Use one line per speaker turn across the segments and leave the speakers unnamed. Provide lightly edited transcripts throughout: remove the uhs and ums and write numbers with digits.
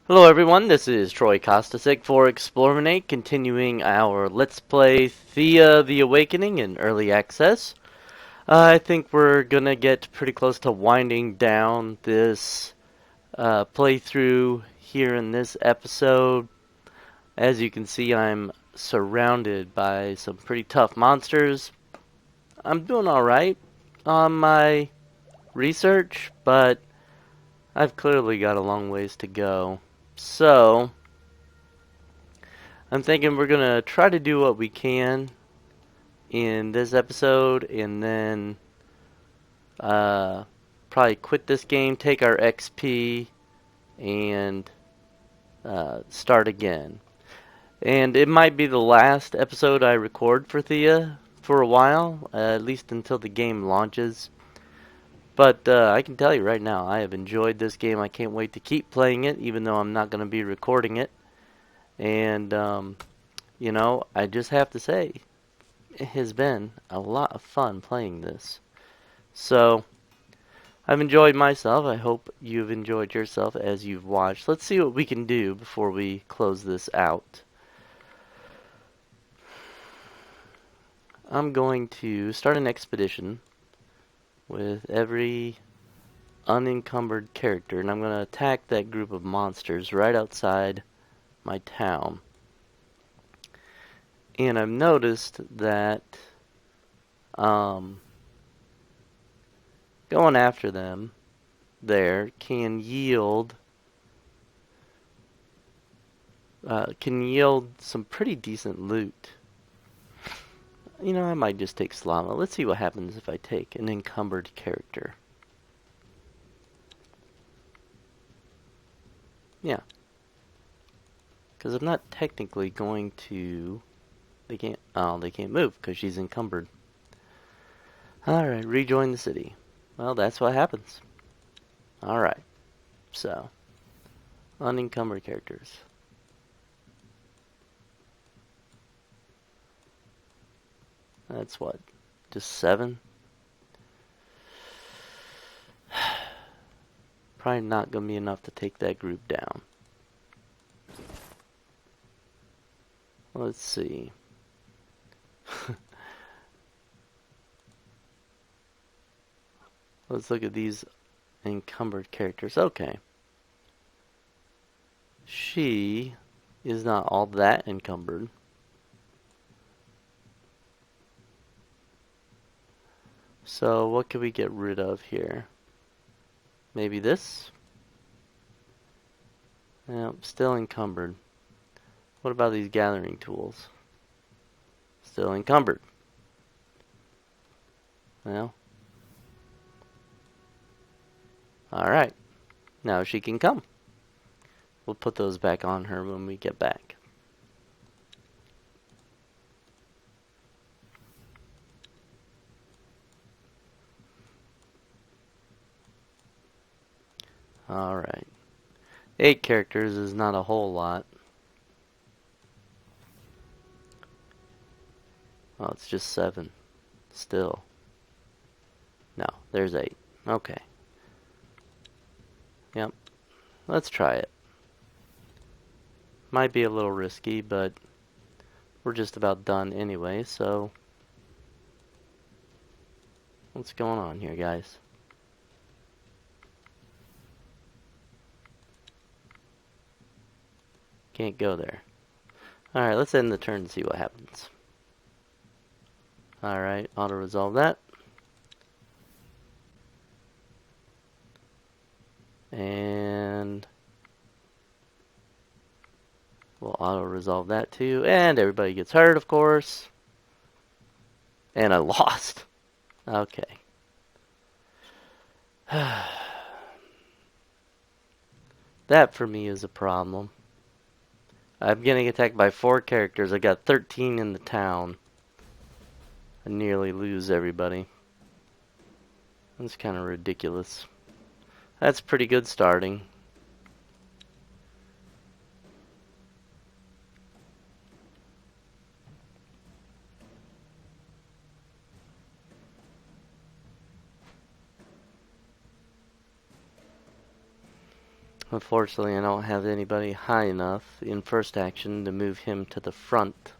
Hello everyone, this is Troy Kostasek for Explorminate, continuing our Let's Play Thea the Awakening in Early Access. I think we're gonna get pretty close to winding down this playthrough here in this episode. As you can see, I'm surrounded by some pretty tough monsters. I'm doing alright on my research, but I've clearly got a long ways to go. So, I'm thinking we're gonna try to do what we can in this episode and then uh, probably quit this game, take our XP, and start again. And it might be the last episode I record for Thea for a while, at least until the game launches. But I can tell you right now, I have enjoyed this game. I can't wait to keep playing it, even though I'm not going to be recording it. And, I just have to say, it has been a lot of fun playing this. So, I've enjoyed myself. I hope you've enjoyed yourself as you've watched. Let's see what we can do before we close this out. I'm going to start an expedition with every unencumbered character, and I'm going to attack that group of monsters right outside my town. And I've noticed that going after them there can yield some pretty decent loot. I might just take Slama. Let's see what happens if I take an encumbered character. Yeah. Because I'm not technically going to... they can't move because she's encumbered. Alright, rejoin the city. Well, that's what happens. Alright. So, unencumbered characters. That's what? Just 7? Probably not going to be enough to take that group down. Let's see. Let's look at these encumbered characters. Okay. She is not all that encumbered. So what can we get rid of here? Maybe this? Yeah, still encumbered. What about these gathering tools? Still encumbered. Well. Alright. Now she can come. We'll put those back on her when we get back. Alright. 8 characters is not a whole lot. Oh, it's just 7. Still. No, there's 8. Okay. Yep. Let's try it. Might be a little risky, but we're just about done anyway, so... What's going on here, guys? Can't go there. Alright, let's end the turn and see what happens. Alright, auto-resolve that. And we'll auto-resolve that too. And everybody gets hurt, of course. And I lost. Okay. That for me is a problem. I'm getting attacked by 4 characters. I got 13 in the town. I nearly lose everybody. That's kind of ridiculous. That's pretty good starting. Unfortunately, I don't have anybody high enough in first action to move him to the front.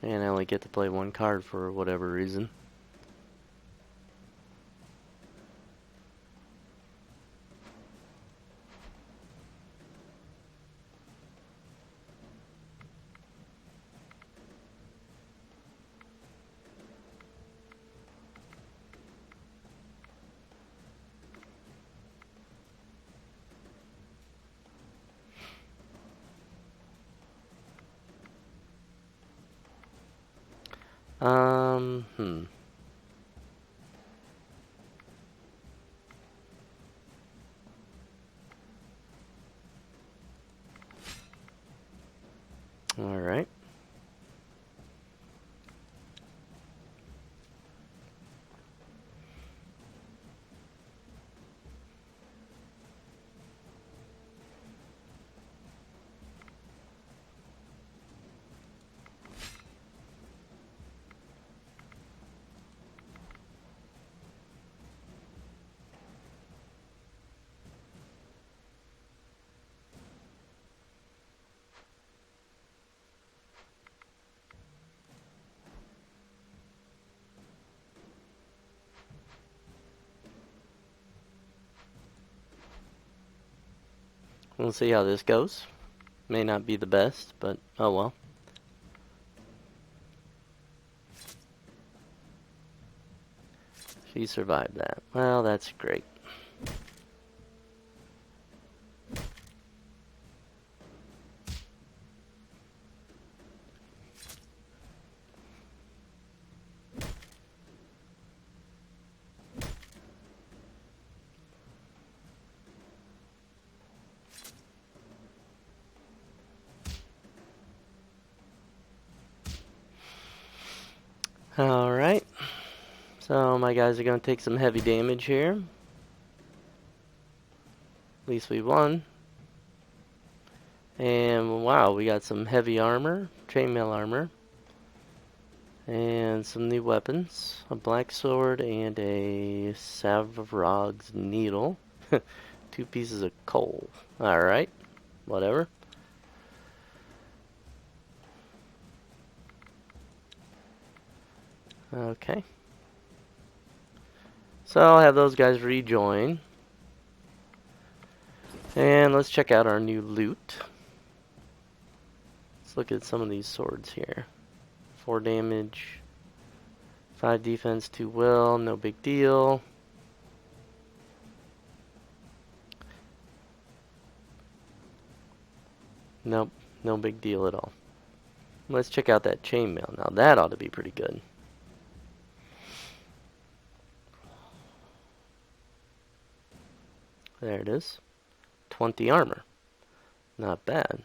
And I only get to play one card for whatever reason. Hmm. Alright. We'll see how this goes. May not be the best, but oh well. She survived that. Well, that's great. Alright. So my guys are going to take some heavy damage here. At least we won. And wow, we got some heavy armor, chainmail armor. And some new weapons. A black sword and a Savrog's needle. 2 pieces of coal. Alright. Whatever. Okay. So I'll have those guys rejoin. And let's check out our new loot. Let's look at some of these swords here. 4 damage, 5 defense, 2 will, no big deal. Nope, no big deal at all. Let's check out that chainmail. Now that ought to be pretty good. There it is. 20 armor. Not bad.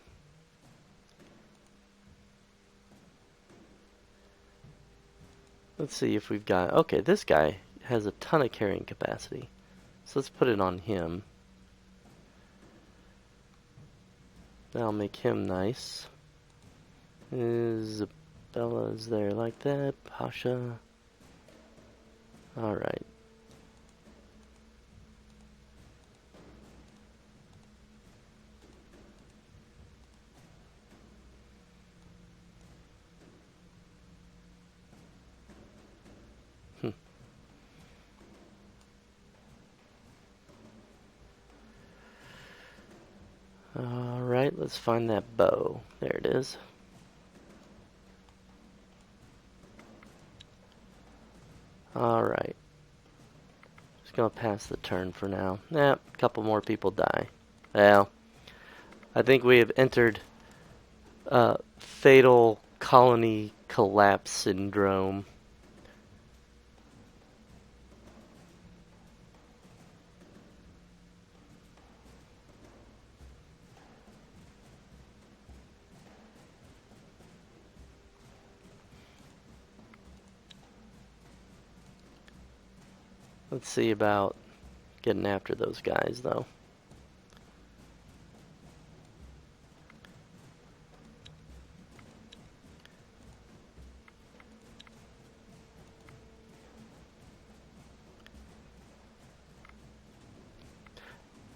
Let's see if we've got... Okay, this guy has a ton of carrying capacity. So let's put it on him. That'll make him nice. Isabella's there like that. Pasha. Alright. Alright, let's find that bow. There it is. Alright. Just gonna pass the turn for now. A couple more people die. Well, I think we have entered fatal colony collapse syndrome. Let's see about getting after those guys, though.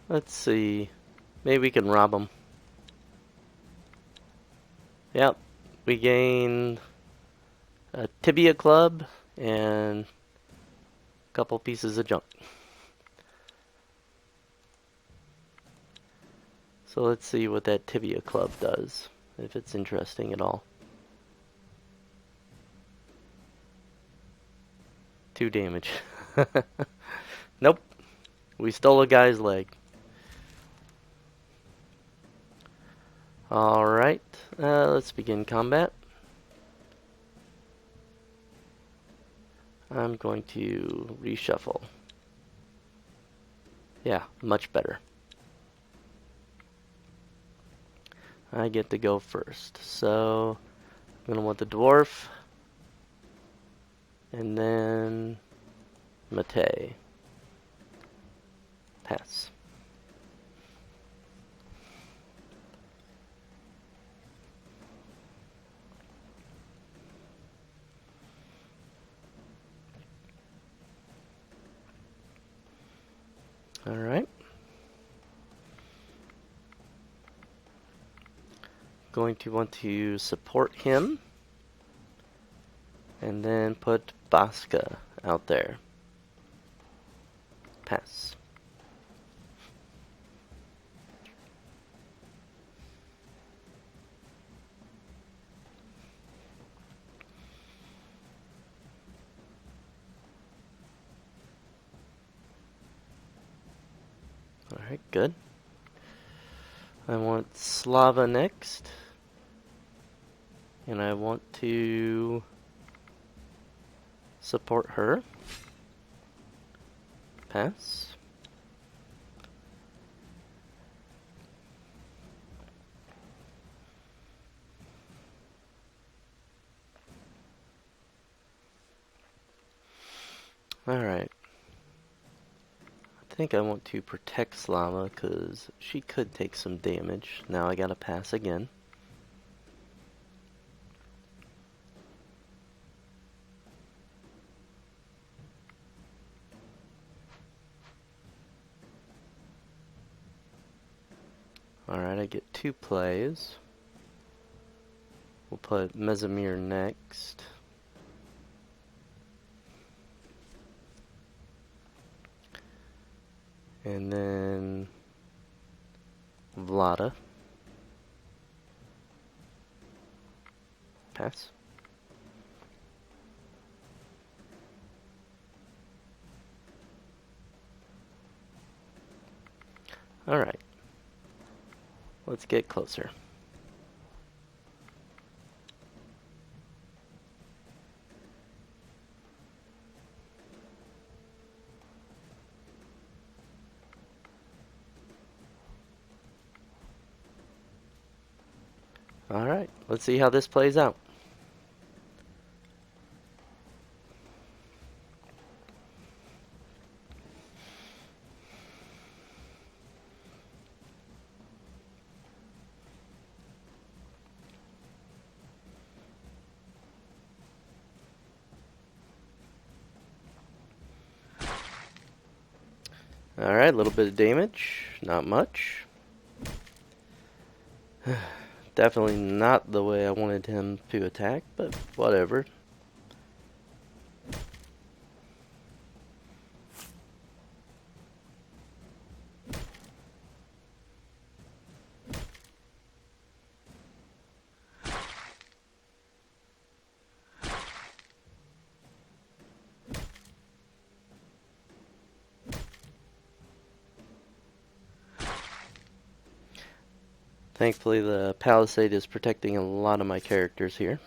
Let's see. Maybe we can rob them. Yep. We gained a tibia club and a couple pieces of junk. So let's see what that tibia club does, if it's interesting at all. 2 damage. Nope. We stole a guy's leg. Alright, let's begin combat. I'm going to reshuffle. Yeah, much better. I get to go first. So, I'm going to want the dwarf. And then Mate. Pass. Alright. Going to want to support him. And then put Baska out there. Pass. Alright, good. I want Slava next. And I want to support her. Pass. Alright. I think I want to protect Slava because she could take some damage. Now I gotta pass again. Alright, I get 2 plays. We'll put Mesamir next. And then Vlada. Pass. Alright. Let's get closer. Alright, let's see how this plays out. Alright, a little bit of damage, not much. Definitely not the way I wanted him to attack, but whatever. Thankfully, the palisade is protecting a lot of my characters here.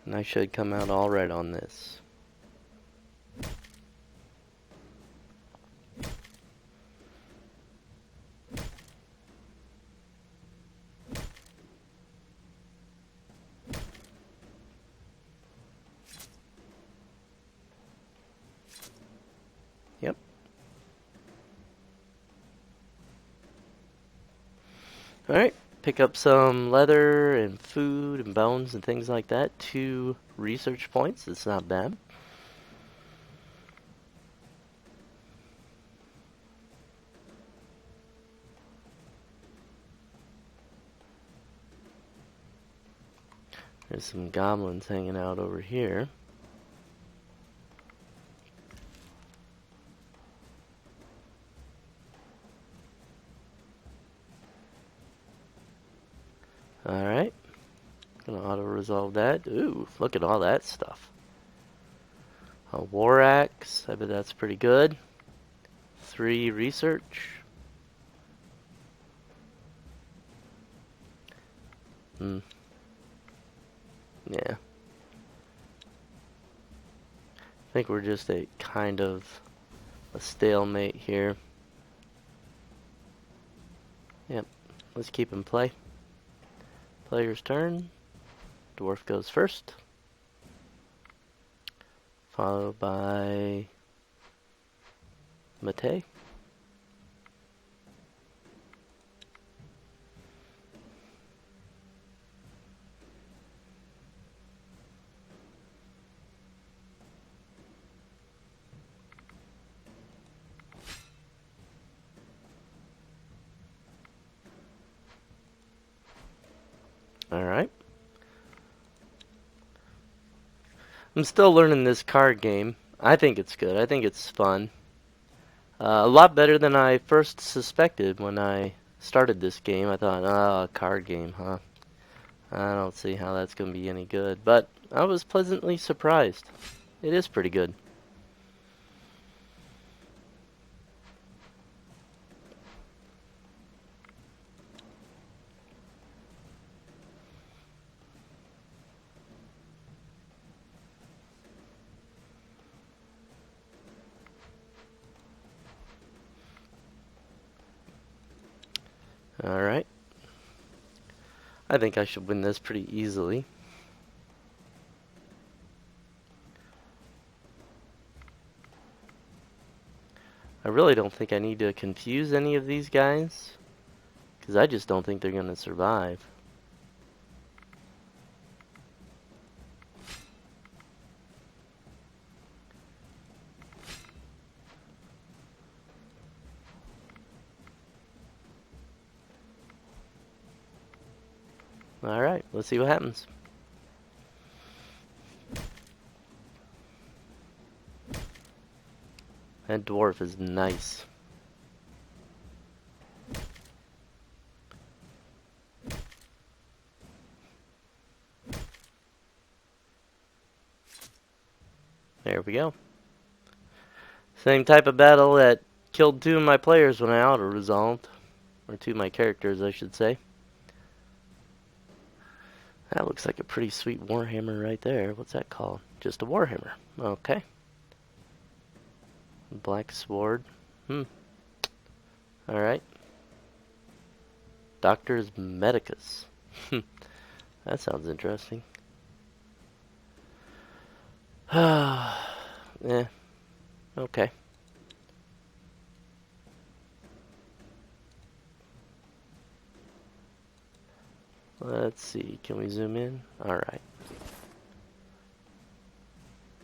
And I should come out all right on this. Yep. Alright, pick up some leather and food and bones and things like that. 2 research points. It's not bad. There's some goblins hanging out over here. Alright. Gonna auto-resolve that. Ooh, look at all that stuff. A war axe. I bet that's pretty good. 3 research. Yeah. I think we're just a kind of a stalemate here. Yep. Let's keep in play. Player's turn. Dwarf goes first. Followed by Mate. Alright. I'm still learning this card game. I think it's good. I think it's fun. A lot better than I first suspected when I started this game. I thought, oh, a card game, huh? I don't see how that's going to be any good. But I was pleasantly surprised. It is pretty good. Alright. I think I should win this pretty easily. I really don't think I need to confuse any of these guys, because I just don't think they're going to survive. Alright, let's see what happens. That dwarf is nice. There we go. Same type of battle that killed 2 of my players when I auto-resolved. Or 2 of my characters, I should say. That looks like a pretty sweet warhammer right there. What's that called? Just a warhammer. Okay. Black sword. Alright. Doctor's Medicus. That sounds interesting. Yeah. Okay. Let's see. Can we zoom in? Alright.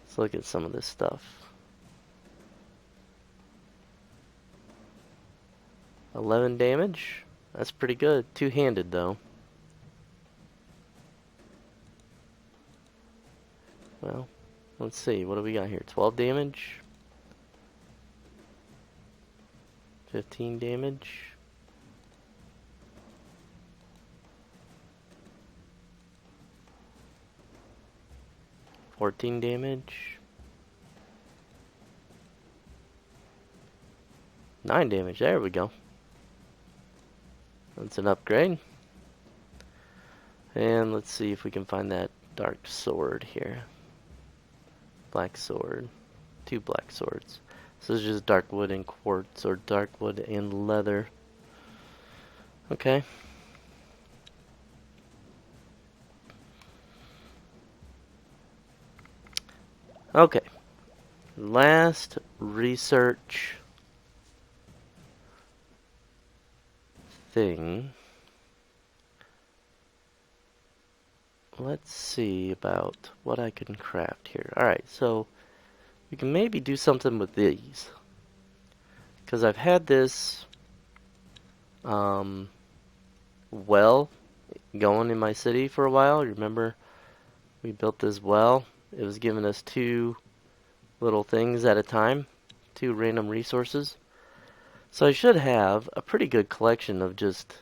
Let's look at some of this stuff. 11 damage. That's pretty good. 2-handed though. Well, let's see. What do we got here? 12 damage. 15 damage. 14 damage. 9 damage. There we go. That's an upgrade. And let's see if we can find that dark sword here. Black sword. 2 black swords. So this is just dark wood and quartz, or dark wood and leather. Okay. Okay. Last research thing let's see about what I can craft here. Alright, so we can maybe do something with these. Because I've had this well going in my city for a while. Remember, we built this well. It was giving us 2 little things at a time, 2 random resources. So I should have a pretty good collection of just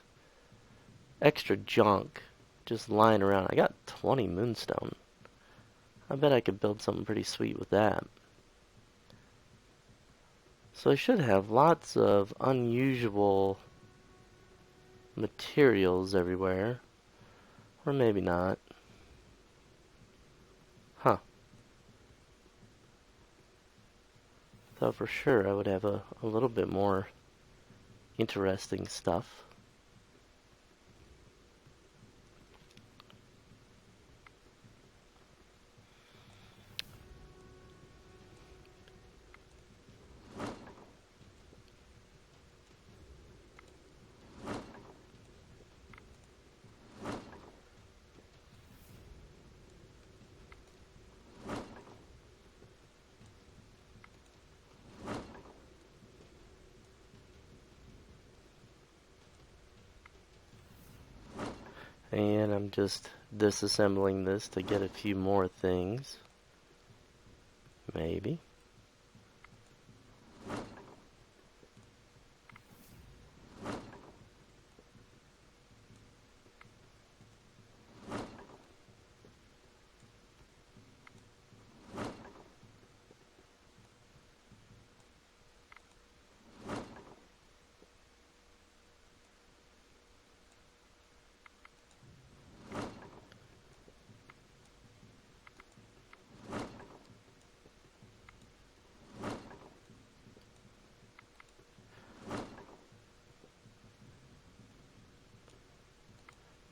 extra junk just lying around. I got 20 moonstone. I bet I could build something pretty sweet with that. So I should have lots of unusual materials everywhere. Or maybe not. Huh. Thought for sure I would have a little bit more interesting stuff. And I'm just disassembling this to get a few more things. Maybe.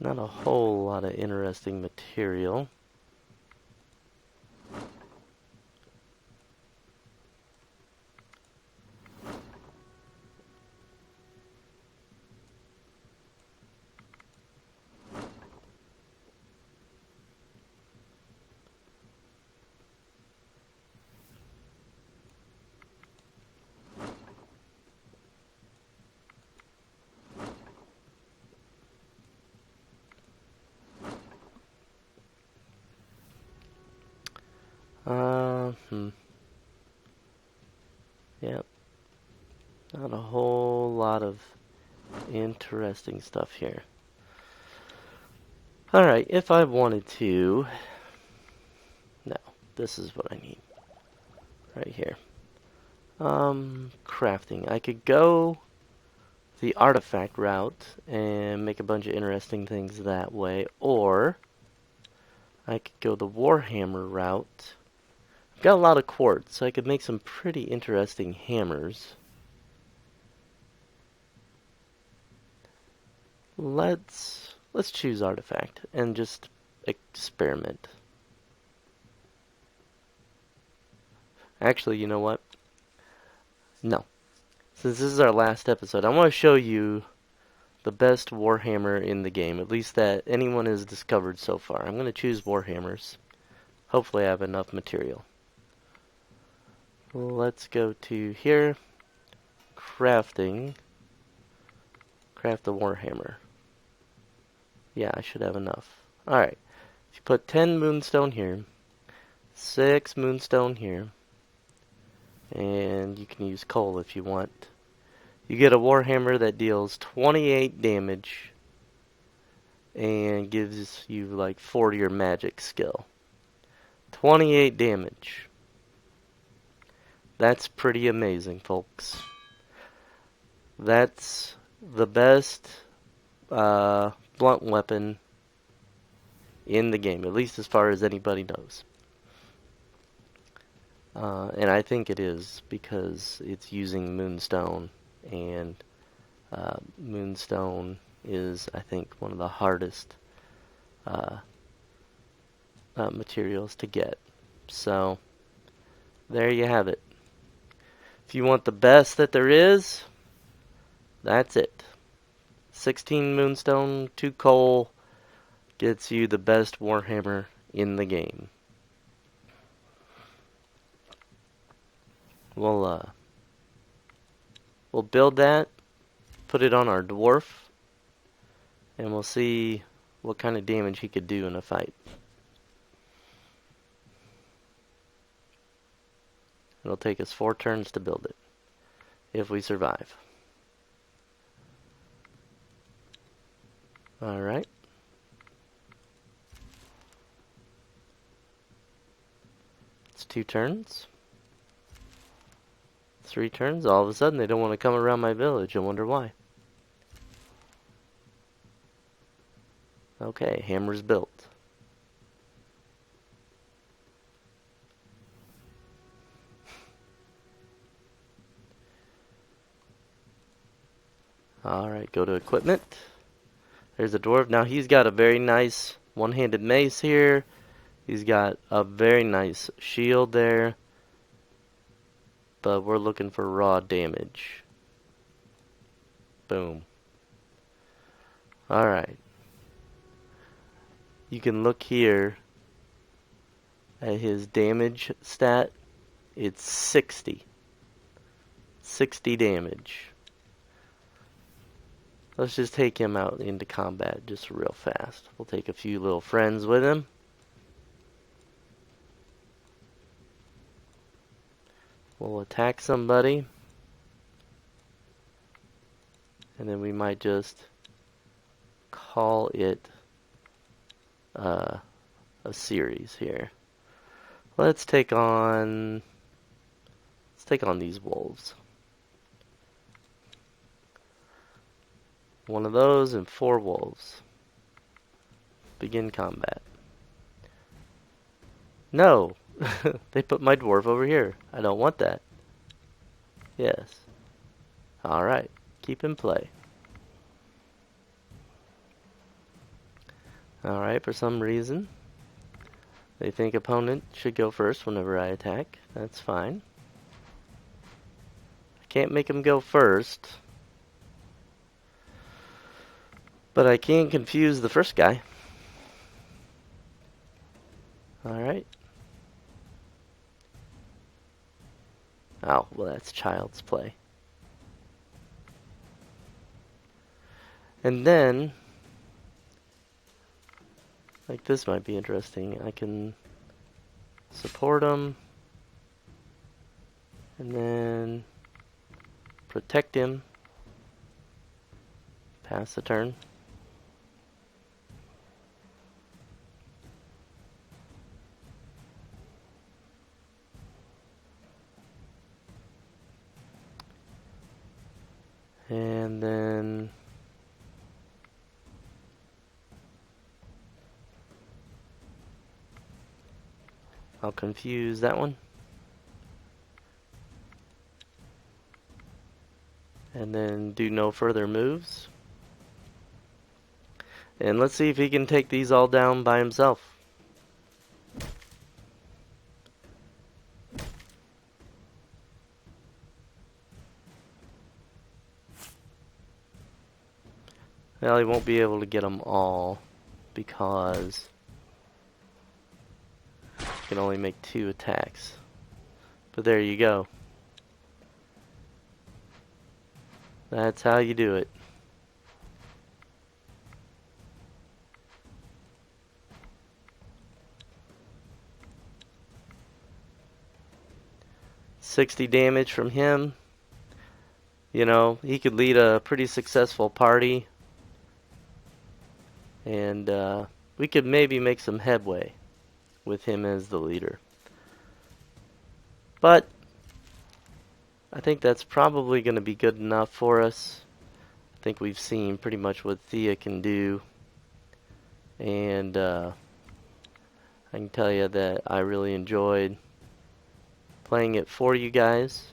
Not a whole lot of interesting material. Yep. Not a whole lot of interesting stuff here. Alright, if I wanted to... No, this is what I need. Right here. Crafting. I could go the artifact route and make a bunch of interesting things that way, or I could go the Warhammer route. I've got a lot of quartz, so I could make some pretty interesting hammers. Let's choose artifact and just experiment. Actually, you know what? No. Since this is our last episode, I want to show you the best Warhammer in the game, at least that anyone has discovered so far. I'm going to choose Warhammers. Hopefully I have enough material. Let's go to here. Crafting. Craft the Warhammer. Yeah, I should have enough. Alright. If you put 10 moonstone here, 6 moonstone here, and you can use coal if you want, you get a Warhammer that deals 28 damage and gives you like 40 your magic skill. 28 damage. That's pretty amazing, folks. That's the best blunt weapon in the game, at least as far as anybody knows. And I think it is because it's using moonstone, and moonstone is, I think, one of the hardest materials to get. So, there you have it. If you want the best that there is, that's it. 16 moonstone, 2 coal, gets you the best Warhammer in the game. We'll build that, put it on our dwarf, and we'll see what kind of damage he could do in a fight. It'll take us 4 turns to build it, if we survive. Alright. It's 2 turns. 3 turns. All of a sudden they don't want to come around my village. I wonder why. Okay, hammer's built. Alright, go to equipment. There's a dwarf. Now he's got a very nice one-handed mace here. He's got a very nice shield there. But we're looking for raw damage. Boom. Alright. You can look here at his damage stat. It's 60. 60 damage. Let's just take him out into combat just real fast. We'll take a few little friends with him. We'll attack somebody. And then we might just call it a series here. Let's take on these wolves. One of those and 4 wolves. Begin combat. No! They put my dwarf over here. I don't want that. Yes. Alright. Keep in play. Alright, for some reason they think opponent should go first whenever I attack. That's fine. I can't make him go first. But I can confuse the first guy. Alright. Oh, well that's child's play. And then, like this might be interesting. I can support him. And then protect him. Pass the turn. And then I'll confuse that one. And then do no further moves. And let's see if he can take these all down by himself. Well, he won't be able to get them all because he can only make 2 attacks. But there you go. That's how you do it. $60 damage from him. You know, he could lead a pretty successful party. And we could maybe make some headway with him as the leader. But I think that's probably going to be good enough for us. I think we've seen pretty much what Thea can do. And I can tell you that I really enjoyed playing it for you guys.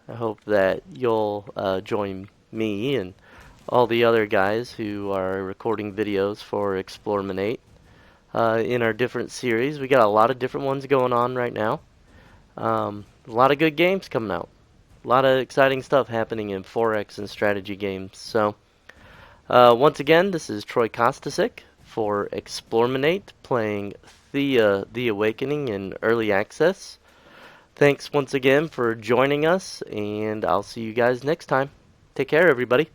I hope that you'll join me and all the other guys who are recording videos for Explorminate in our different series. We got a lot of different ones going on right now. A lot of good games coming out. A lot of exciting stuff happening in 4X and strategy games. So, once again, this is Troy Kostasik for Explorminate, playing Thea the Awakening in Early Access. Thanks once again for joining us, and I'll see you guys next time. Take care, everybody.